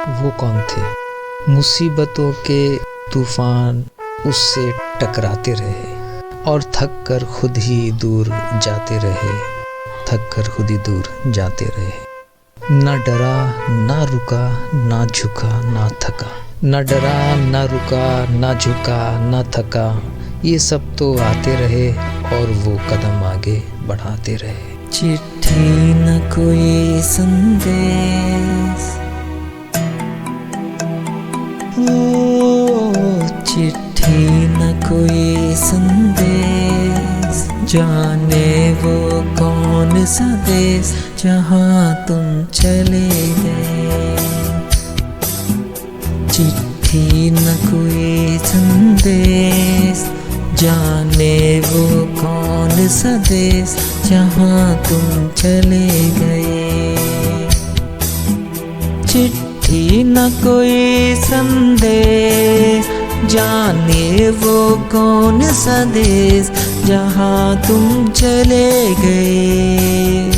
वो कौन थे? मुसीबतों के तूफान उससे टकराते रहे और थक कर खुद ही दूर जाते रहे, थक कर खुद ही दूर जाते रहे। ना डरा ना रुका ना झुका ना थका, ना डरा ना रुका ना झुका ना थका, ये सब तो आते रहे और वो कदम आगे बढ़ाते रहे। चिट्ठी न कोई संदेश, ओ चिट्ठी न कोई संदेश, जाने वो कौन सा देश जहाँ तुम चले गए। चिट्ठी न कोई संदेश, जाने वो कौन सा देश जहाँ तुम चले गए। चिट्ठी न कोई संदेश, जाने वो कौन सा देश जहाँ तुम चले गए,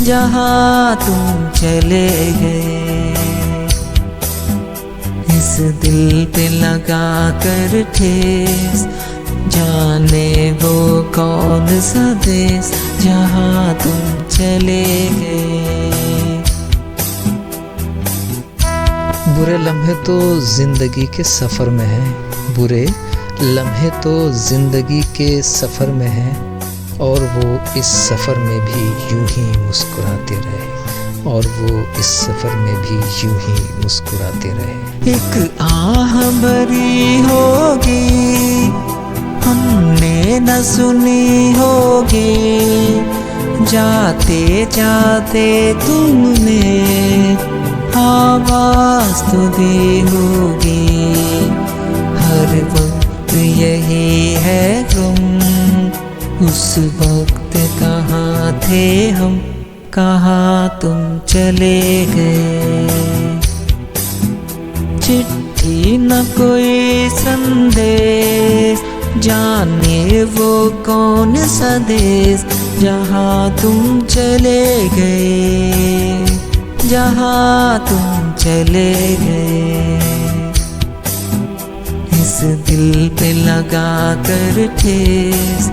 जहाँ तुम चले गए। इस दिल पे लगा कर ठेस, जाने वो कौन सा देश जहाँ तुम चले गए। बुरे लम्हे तो जिंदगी के सफ़र में हैं, बुरे लम्हे तो जिंदगी के सफ़र में हैं, और वो इस सफ़र में भी यूं ही मुस्कुराते रहे, और वो इस सफ़र में भी यूं ही मुस्कुराते रहे। एक आह भरी होगी हमने न सुनी होगी, जाते जाते तुमने आवाज़ तो दी होगी। हर वक्त यही है गम, उस वक्त कहाँ थे हम, कहाँ तुम चले गए। चिट्ठी न कोई संदेश, जाने वो कौन सा देश जहाँ तुम चले गए, जहाँ तुम चले गए। इस दिल पे लगा कर ठेस,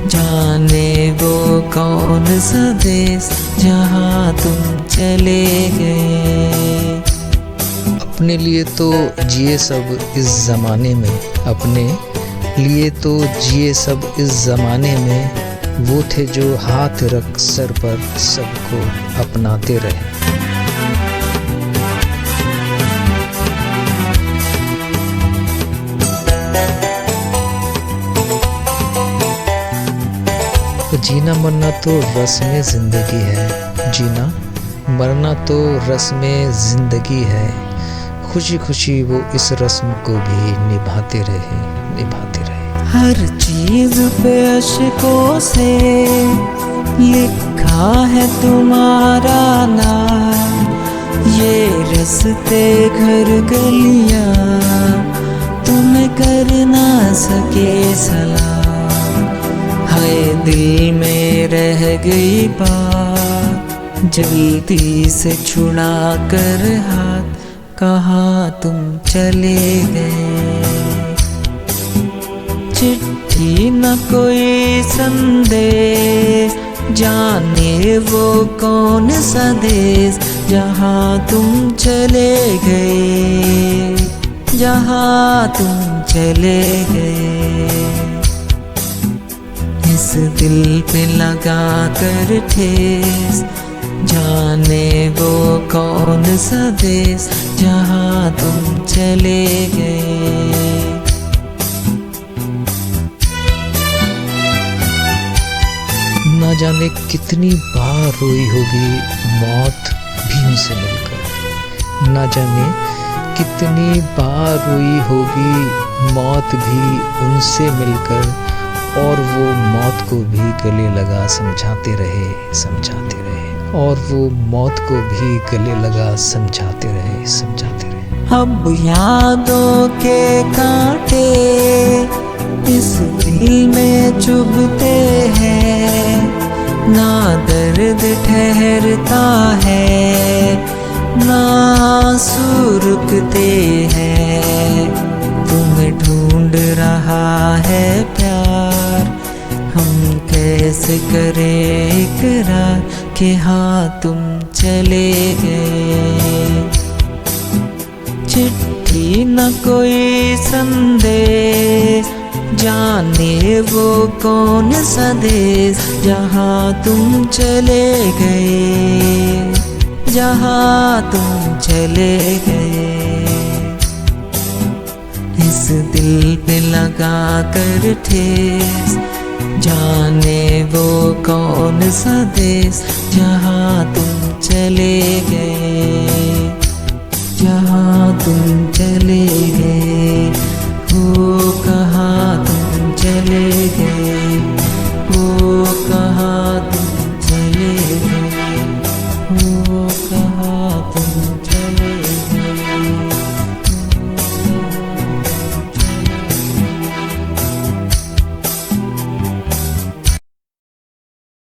जाने वो कौन सा देश जहाँ तुम चले गए। अपने लिए तो जिए सब इस ज़माने में, अपने लिए तो जिए सब इस ज़माने में, वो थे जो हाथ रख सर पर सबको अपनाते रहे। जीना मरना तो रस्म ज़िंदगी है, जीना मरना तो रस्म ज़िंदगी है, खुशी खुशी वो इस रस्म को भी निभाते रहे, निभाते रहे। हर चीज पे अश्कों से लिखा है तुम्हारा नाम, ये रस्ते घर गलियां तुम्हें कर ना सके सलाम। हाय दिल में रह गई बात, जल्दी से छुड़ा कर हाथ, कहाँ तुम चले गए। चिट्ठी न कोई संदेश, जाने वो कौन सा देश जहाँ तुम चले गए, जहाँ तुम चले गए। इस दिल पे लगा कर ठेस, जाने वो कौन सा देश जहाँ तुम चले गए। ना जाने कितनी बार रोई होगी मौत भी उनसे मिलकर, ना जाने कितनी बार रोई होगी मौत भी उनसे मिलकर, और वो मौत को भी गले लगा समझाते रहे, समझाते रहे, और वो मौत को भी गले लगा समझाते रहे, समझाते रहे। अब यादों के कांटे इस दिल में चुभते हैं, ना दर्द ठहरता है, ना आंसू रुकते हैं। तुम्हें ढूंढ रहा है प्यार, हम कैसे करें इकरार कि हाँ तुम चले गए। चिट्ठी न कोई संदेश, जाने वो कौन सा देश, जहाँ तुम चले गए, जहाँ तुम चले गए। इस दिल पे लगा कर ठेस, जाने वो कौन सा देश, जहाँ तुम चले गए, जहाँ तुम चले गए। हो कहाँ तुम चले